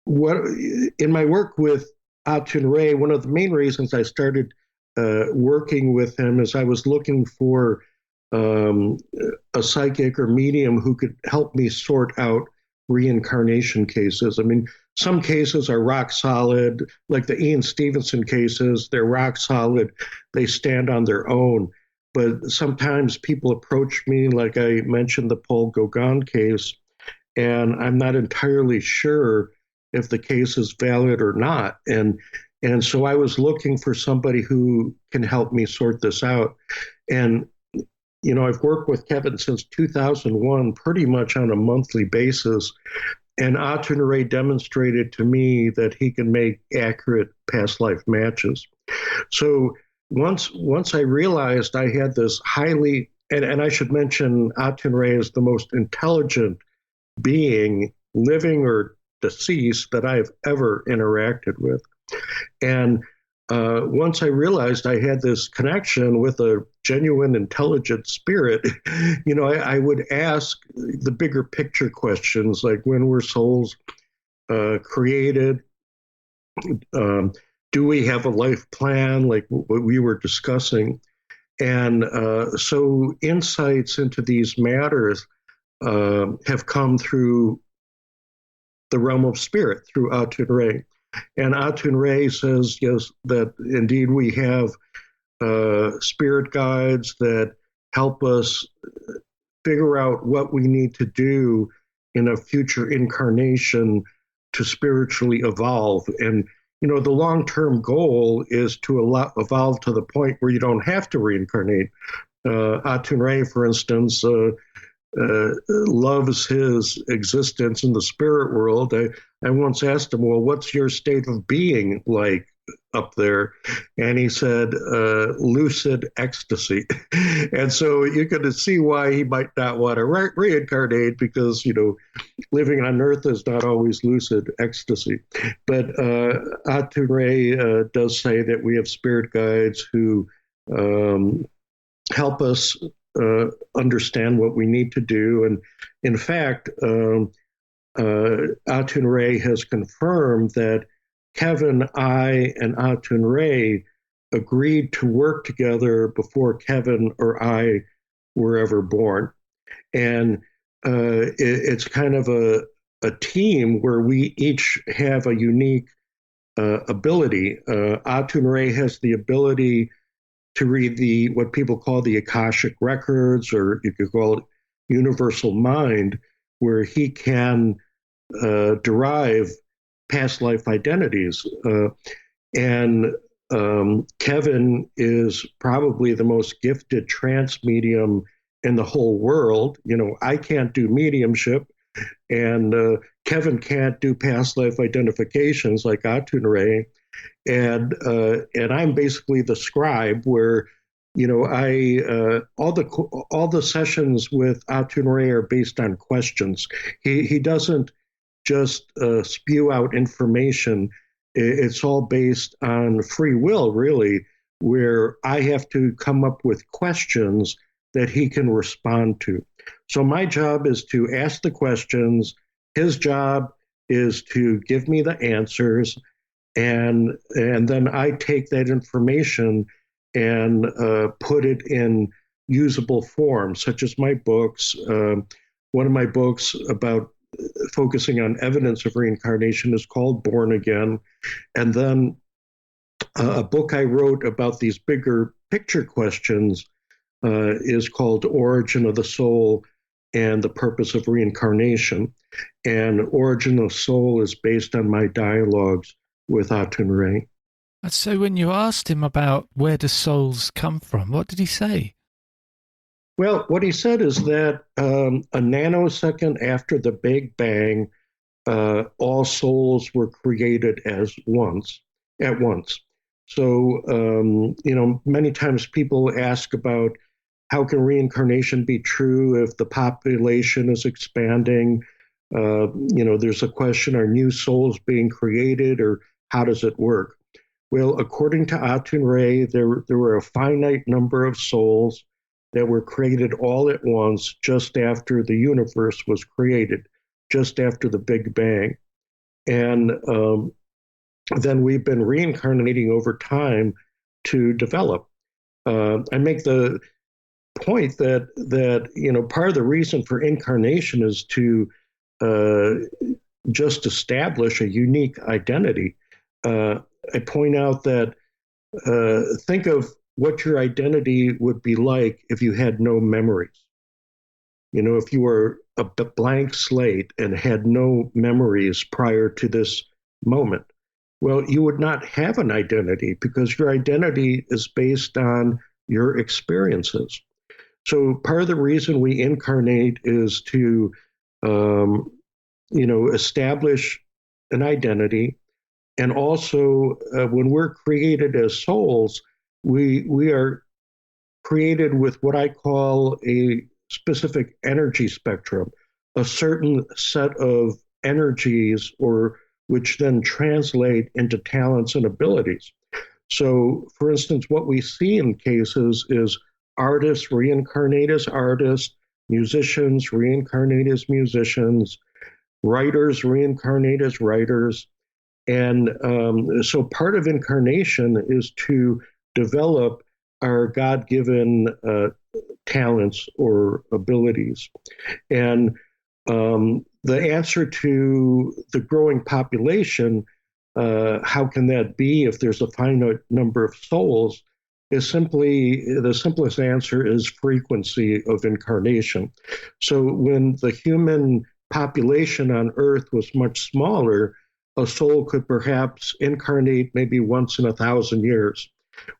Speaker 4: in my work with Atun Ray, one of the main reasons I started working with him is I was looking for a psychic or medium who could help me sort out reincarnation cases. I mean, some cases are rock solid, like the Ian Stevenson cases, they're rock solid, they stand on their own. But sometimes people approach me, like I mentioned the Paul Gauguin case, and I'm not entirely sure if the case is valid or not. And so I was looking for somebody who can help me sort this out. And I've worked with Kevin since 2001, pretty much on a monthly basis. And Atun Ray demonstrated to me that he can make accurate past life matches. So once I realized I had this highly, and I should mention Atun Ray is the most intelligent being, living or deceased, that I've ever interacted with. And once I realized I had this connection with a genuine, intelligent spirit, I would ask the bigger picture questions, like when were souls created? Do we have a life plan, like what we were discussing? And so insights into these matters have come through the realm of spirit, through Atun Ray. And Atun Ray says, yes, that indeed we have spirit guides that help us figure out what we need to do in a future incarnation to spiritually evolve. And, the long-term goal is to evolve to the point where you don't have to reincarnate. Atun Ray, for instance, loves his existence in the spirit world. I once asked him, well, what's your state of being like up there, and he said lucid ecstasy. And so you can see why he might not want to reincarnate, because, living on Earth is not always lucid ecstasy. But Atun Ray does say that we have spirit guides who help us understand what we need to do. And in fact, Atun Ray has confirmed that Kevin, I, and Atun Ray agreed to work together before Kevin or I were ever born. And it's kind of a team where we each have a unique ability. Atun Ray has the ability to read what people call the Akashic records, or you could call it universal mind, where he can derive past life identities. And Kevin is probably the most gifted trance medium in the whole world. I can't do mediumship, and Kevin can't do past life identifications like Atun Ray. And I'm basically the scribe, where all the sessions with Atun Ray are based on questions. He doesn't just spew out information. It's all based on free will, really, where I have to come up with questions that he can respond to. So my job is to ask the questions. His job is to give me the answers. And then I take that information and put it in usable form, such as my books. One of my books about focusing on evidence of reincarnation is called Born Again. And then a book I wrote about these bigger picture questions is called Origin of the Soul and the Purpose of Reincarnation. And Origin of the Soul is based on my dialogues with Atun Ray.
Speaker 3: So when you asked him about where do souls come from, what did he say?
Speaker 4: Well, what he said is that a nanosecond after the Big Bang, all souls were created at once. So, many times people ask about how can reincarnation be true if the population is expanding? There's a question, are new souls being created, or how does it work? Well, according to Atun Ray, there were a finite number of souls that were created all at once just after the universe was created, just after the Big Bang. And then we've been reincarnating over time to develop. I make the point that part of the reason for incarnation is to just establish a unique identity. I point out that think of what your identity would be like if you had no memories. If you were a blank slate and had no memories prior to this moment, well, you would not have an identity, because your identity is based on your experiences. So part of the reason we incarnate is to, establish an identity. And also, when we're created as souls, we are created with what I call a specific energy spectrum, a certain set of energies, or which then translate into talents and abilities. So, for instance, what we see in cases is artists reincarnate as artists, musicians reincarnate as musicians, writers reincarnate as writers. And so part of incarnation is to develop our God-given talents or abilities. And the answer to the growing population, how can that be if there's a finite number of souls, is simply, the simplest answer is frequency of incarnation. So when the human population on Earth was much smaller, a soul could perhaps incarnate maybe once in 1,000 years.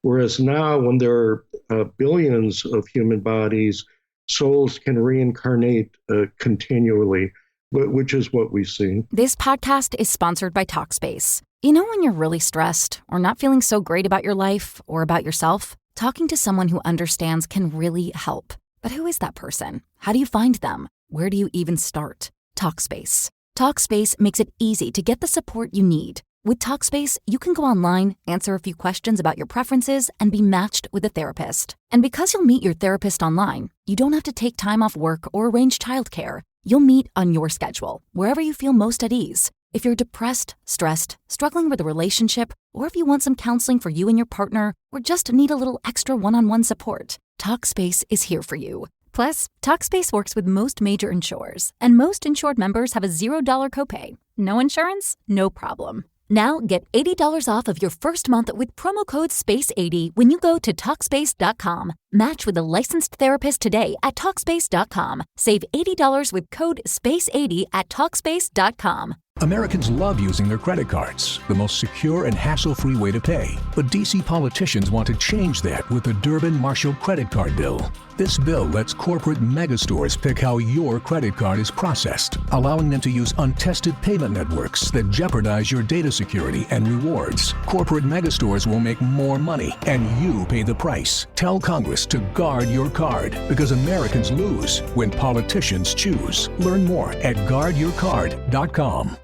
Speaker 4: Whereas now, when there are billions of human bodies, souls can reincarnate continually, which is what we see.
Speaker 1: This podcast is sponsored by Talkspace. You know when you're really stressed or not feeling so great about your life or about yourself? Talking to someone who understands can really help. But who is that person? How do you find them? Where do you even start? Talkspace. Talkspace makes it easy to get the support you need. With Talkspace, you can go online, answer a few questions about your preferences, and be matched with a therapist. And because you'll meet your therapist online, you don't have to take time off work or arrange childcare. You'll meet on your schedule, wherever you feel most at ease. If you're depressed, stressed, struggling with a relationship, or if you want some counseling for you and your partner, or just need a little extra one-on-one support, Talkspace is here for you. Plus, Talkspace works with most major insurers, and most insured members have a $0 copay. No insurance? No problem. Now get $80 off of your first month with promo code SPACE80 when you go to Talkspace.com. Match with a licensed therapist today at Talkspace.com. Save $80 with code SPACE80 at Talkspace.com.
Speaker 2: Americans love using their credit cards, the most secure and hassle-free way to pay. But DC politicians want to change that with the Durbin-Marshall credit card bill. This bill lets corporate megastores pick how your credit card is processed, allowing them to use untested payment networks that jeopardize your data security and rewards. Corporate megastores will make more money, and you pay the price. Tell Congress to guard your card, because Americans lose when politicians choose. Learn more at guardyourcard.com.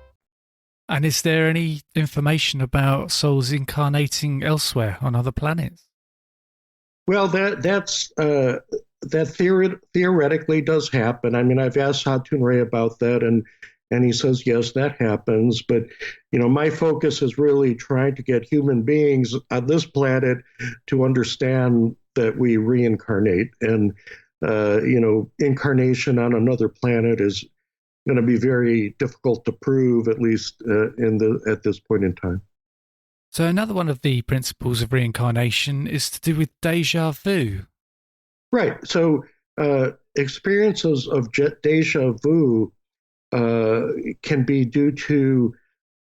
Speaker 3: And is there any information about souls incarnating elsewhere on other planets?
Speaker 4: Well, that theoretically does happen. I mean, I've asked Hatun Ray about that, and he says yes, that happens. But my focus is really trying to get human beings on this planet to understand that we reincarnate, and incarnation on another planet is going to be very difficult to prove, at least at this point in time.
Speaker 3: So another one of the principles of reincarnation is to do with deja vu.
Speaker 4: Right. So experiences of deja vu can be due to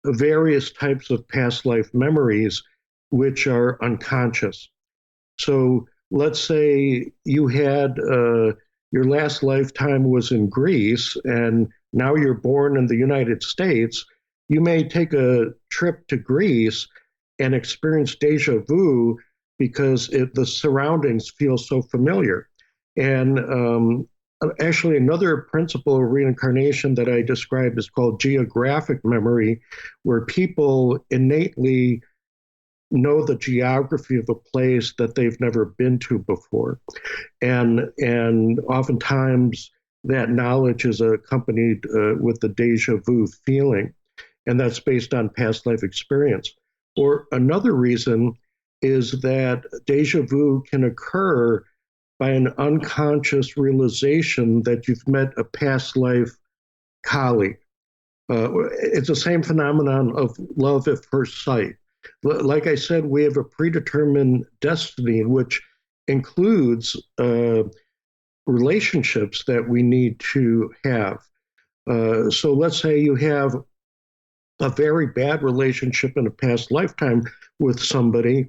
Speaker 4: various types of past life memories, which are unconscious. So let's say you had your last lifetime was in Greece, and now you're born in the United States. You may take a trip to Greece and experience deja vu because the surroundings feel so familiar. And actually, another principle of reincarnation that I describe is called geographic memory, where people innately know the geography of a place that they've never been to before. And oftentimes that knowledge is accompanied with the deja vu feeling, and that's based on past life experience. Or another reason is that deja vu can occur by an unconscious realization that you've met a past life colleague. It's the same phenomenon of love at first sight. Like I said, we have a predetermined destiny, which includes relationships that we need to have. So let's say you have a very bad relationship in a past lifetime with somebody.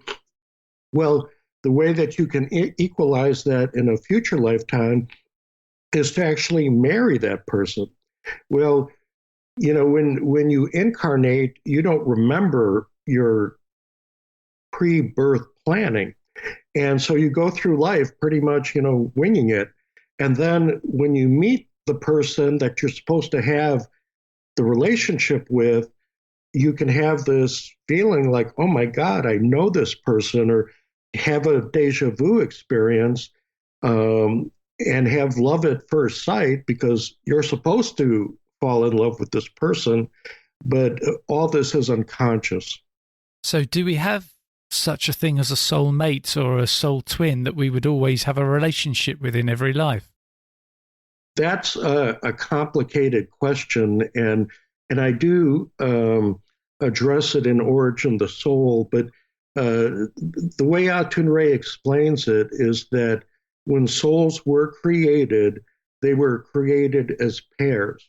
Speaker 4: Well, the way that you can equalize that in a future lifetime is to actually marry that person. Well, when you incarnate, you don't remember your pre-birth planning. And so you go through life pretty much, winging it. And then when you meet the person that you're supposed to have the relationship with, you can have this feeling like, oh my God, I know this person, or have a deja vu experience and have love at first sight because you're supposed to fall in love with this person, but all this is unconscious.
Speaker 3: So do we have such a thing as a soul mate or a soul twin that we would always have a relationship with in every life?
Speaker 4: That's a complicated question, and I do address it in Origin of the Soul, but the way Hatun Ray explains it is that when souls were created, they were created as pairs.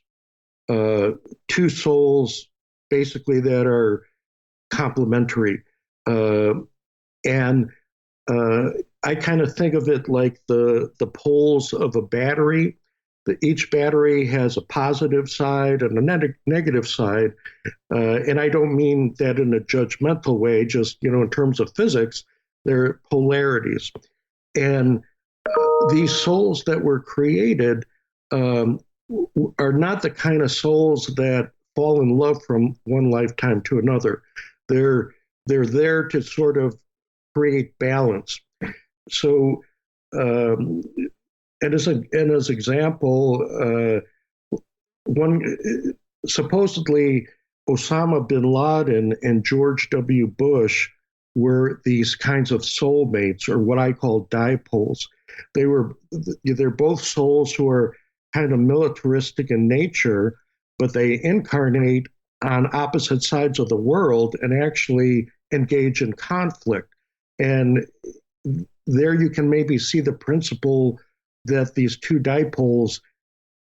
Speaker 4: Two souls, basically, that are complementary. And I kind of think of it like the poles of a battery. each battery has a positive side and a negative side. And I don't mean that in a judgmental way, just, in terms of physics, they're polarities. And these souls that were created are not the kind of souls that fall in love from one lifetime to another. They're there to sort of create balance. So, and as example, supposedly Osama bin Laden and George W. Bush were these kinds of soulmates, or what I call dipoles. They're both souls who are kind of militaristic in nature, but they incarnate on opposite sides of the world and actually engage in conflict. And there you can maybe see the principle that these two dipoles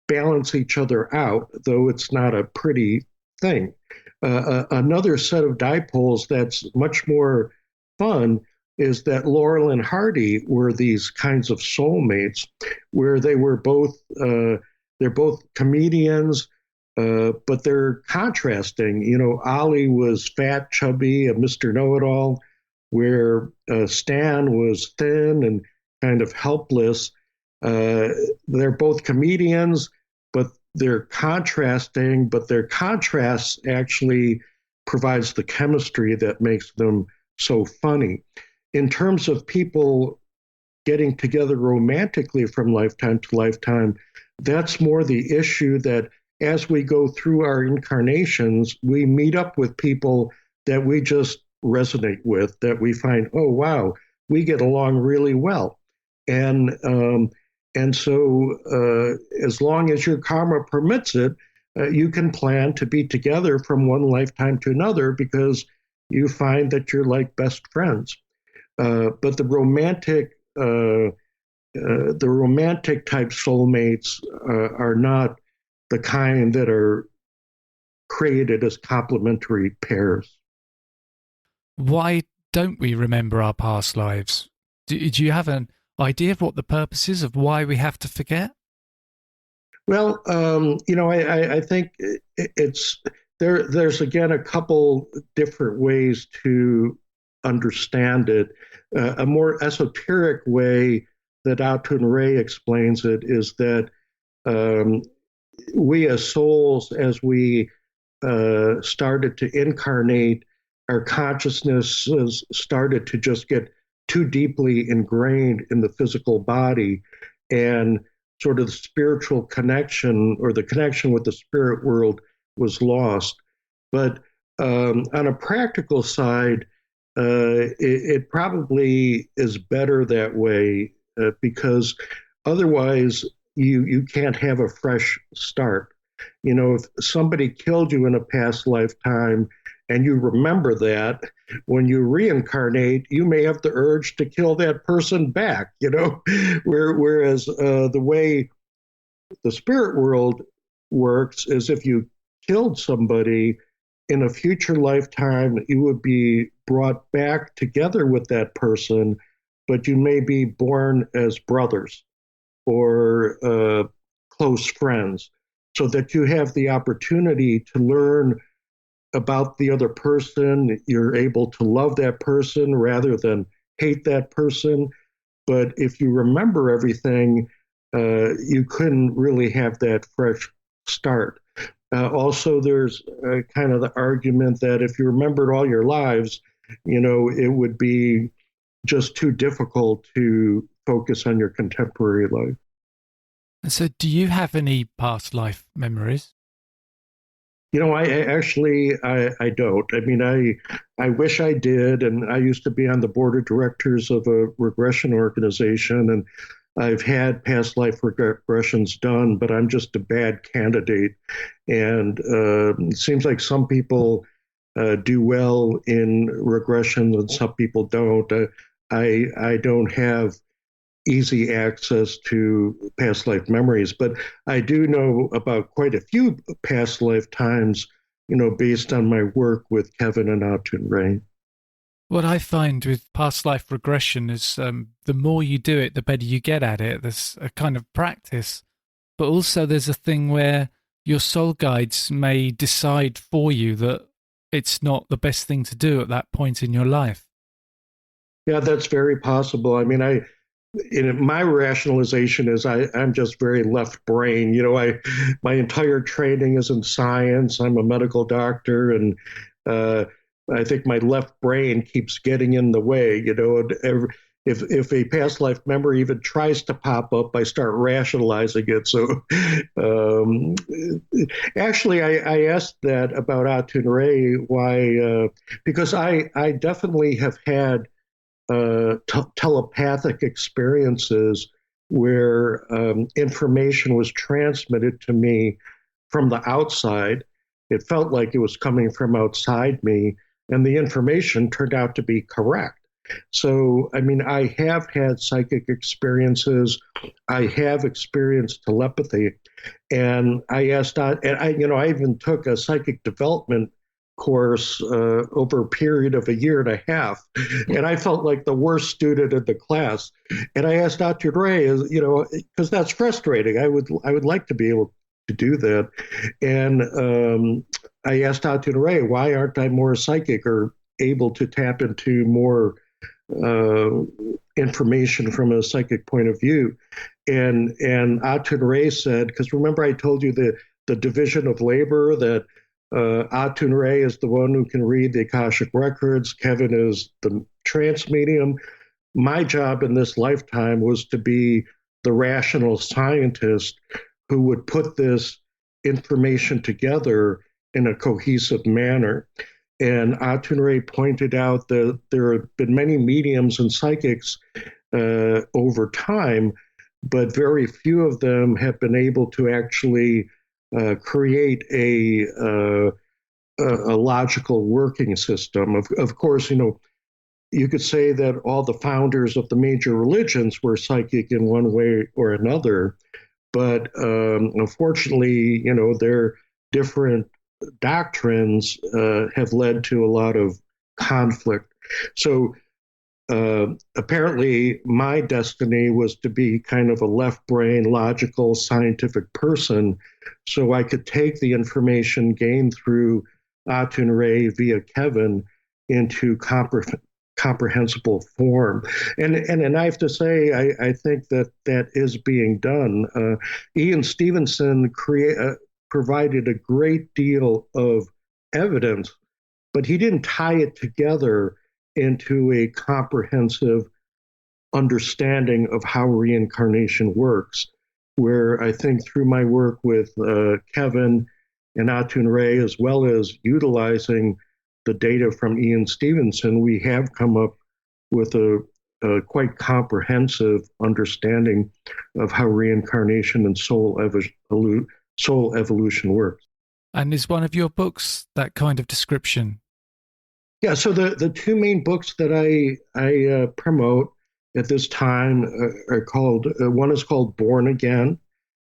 Speaker 4: balance each other out, though it's not a pretty thing. Another set of dipoles that's much more fun is that Laurel and Hardy were these kinds of soulmates, where they were both they're both comedians, but they're contrasting. Ali was fat, chubby, a Mr. Know-It-All, where Stan was thin and kind of helpless. They're both comedians, but they're contrasting, but their contrast actually provides the chemistry that makes them so funny. In terms of people getting together romantically from lifetime to lifetime, that's more the issue that as we go through our incarnations, we meet up with people that we just resonate with, that we find, oh, wow, we get along really well. And so as long as your karma permits it, you can plan to be together from one lifetime to another because you find that you're like best friends. But the romantic type soulmates are not the kind that are created as complementary pairs.
Speaker 3: Why don't we remember our past lives? Do you have an idea of what the purpose is of why we have to forget?
Speaker 4: Well, I think there's again a couple different ways to understand it. A more esoteric way that Autun Ray explains it is that we as souls, as we started to incarnate, our consciousnesses started to just get too deeply ingrained in the physical body, and sort of the spiritual connection or the connection with the spirit world was lost. But on a practical side, it probably is better that way because otherwise you can't have a fresh start. If somebody killed you in a past lifetime and you remember that, when you reincarnate, you may have the urge to kill that person back, whereas the way the spirit world works is if you killed somebody in a future lifetime, you would be brought back together with that person, but you may be born as brothers or close friends, so that you have the opportunity to learn about the other person. You're able to love that person rather than hate that person. But if you remember everything, you couldn't really have that fresh start. Also, there's kind of the argument that if you remembered all your lives, it would be just too difficult to focus on your contemporary life.
Speaker 3: And so do you have any past life memories?
Speaker 4: I don't. I mean, I wish I did. And I used to be on the board of directors of a regression organization, and I've had past life regressions done, but I'm just a bad candidate. And it seems like some people do well in regression and some people don't. I don't have easy access to past life memories, but I do know about quite a few past lifetimes, based on my work with Kevin and Autun Ray.
Speaker 3: What I find with past life regression is the more you do it, the better you get at it. There's a kind of practice, but also there's a thing where your soul guides may decide for you that it's not the best thing to do at that point in your life.
Speaker 4: Yeah, that's very possible. I mean, my rationalization is I'm just very left brain. My entire training is in science. I'm a medical doctor, and I think my left brain keeps getting in the way. And if a past life memory even tries to pop up, I start rationalizing it. So actually, I asked that about Atun Ray, why, because I definitely have had telepathic experiences where information was transmitted to me from the outside. It felt like it was coming from outside me, and the information turned out to be correct. So, I mean, I have had psychic experiences. I have experienced telepathy, and I asked, and I even took a psychic development course over a period of a year and a half, and I felt like the worst student in the class. And I asked Dr. Ray, because that's frustrating. I would like to be able to do that, and I asked Dr. Ray, why aren't I more psychic or able to tap into more information from a psychic point of view? And Atun Ray said, because remember I told you the division of labor, that Atun Ray is the one who can read the Akashic records. Kevin is the trance medium. My job in this lifetime was to be the rational scientist who would put this information together in a cohesive manner. And Atun Ray pointed out that there have been many mediums and psychics over time, but very few of them have been able to actually create a logical working system. Of course, you could say that all the founders of the major religions were psychic in one way or another, but unfortunately, their different doctrines have led to a lot of conflict. So apparently my destiny was to be kind of a left brain, logical, scientific person, so I could take the information gained through Atun Ray via Kevin into comprehensible form. And I have to say, I think that is being done. Ian Stevenson provided a great deal of evidence, but he didn't tie it together into a comprehensive understanding of how reincarnation works, where I think through my work with Kevin and Atun Ray, as well as utilizing the data from Ian Stevenson, we have come up with a quite comprehensive understanding of how reincarnation and soul evolution works.
Speaker 3: And is one of your books that kind of description?
Speaker 4: Yeah, so the two main books that I promote at this time are called, one is called Born Again,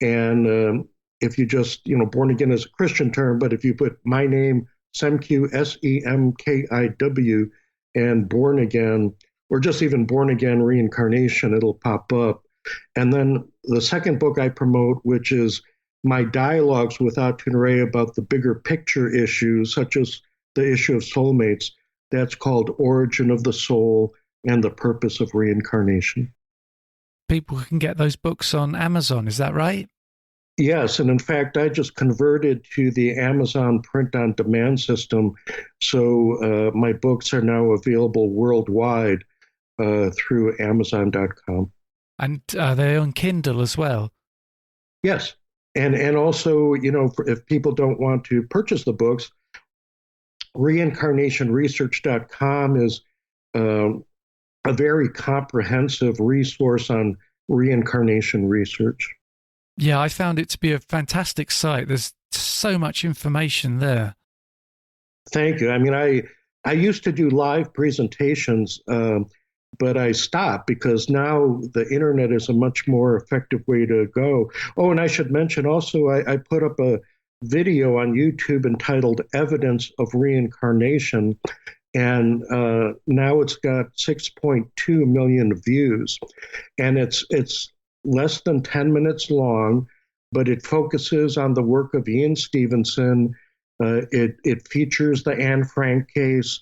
Speaker 4: and if you just, Born Again is a Christian term, but if you put my name, Semkiw, Semkiw, and Born Again, or just even Born Again Reincarnation, it'll pop up. And then the second book I promote, which is my dialogues with Atun Ray about the bigger picture issues, such as the issue of soulmates, that's called Origin of the Soul and the Purpose of Reincarnation.
Speaker 3: People can get those books on Amazon, is that right?
Speaker 4: Yes, and in fact, I just converted to the Amazon print-on-demand system, so my books are now available worldwide through Amazon.com.
Speaker 3: And are they on Kindle as well?
Speaker 4: Yes, and also, if people don't want to purchase the books, reincarnationresearch.com is a very comprehensive resource on reincarnation research.
Speaker 3: Yeah, I found it to be a fantastic site. There's so much information there.
Speaker 4: Thank you. I mean, I used to do live presentations, but I stopped because now the internet is a much more effective way to go. Oh, and I should mention also, I put up a video on YouTube entitled Evidence of Reincarnation, and now it's got 6.2 million views, and it's less than 10 minutes long. but it focuses on the work of Ian Stevenson. It features the Anne Frank case,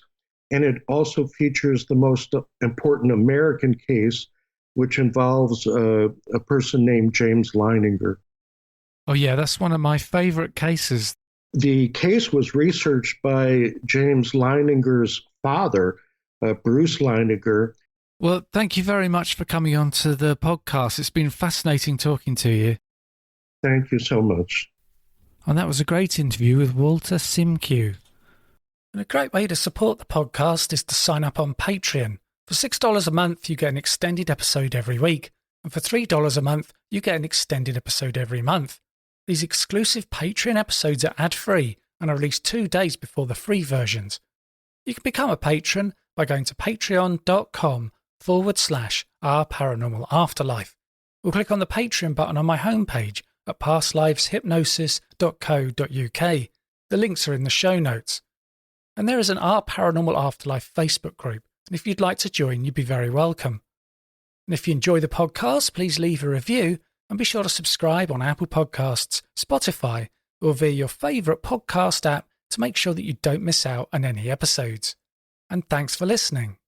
Speaker 4: and it also features the most important American case, which involves a person named James Leininger.
Speaker 3: Oh, yeah, that's one of my favorite cases.
Speaker 4: The case was researched by James Leininger's father, Bruce Leininger.
Speaker 3: Well, thank you very much for coming on to the podcast. It's been fascinating talking to you.
Speaker 4: Thank you so much.
Speaker 3: And that was a great interview with Walter Semkiw. And a great way to support the podcast is to sign up on Patreon. For $6 a month, you get an extended episode every week. And for $3 a month, you get an extended episode every month. These exclusive Patreon episodes are ad-free and are released 2 days before the free versions. You can become a patron by going to patreon.com/Our Paranormal Afterlife. Or click on the Patreon button on my homepage at pastliveshypnosis.co.uk. The links are in the show notes. And there is an Our Paranormal Afterlife Facebook group, and if you'd like to join, you'd be very welcome. And if you enjoy the podcast, please leave a review and be sure to subscribe on Apple Podcasts, Spotify, or via your favourite podcast app to make sure that you don't miss out on any episodes. And thanks for listening.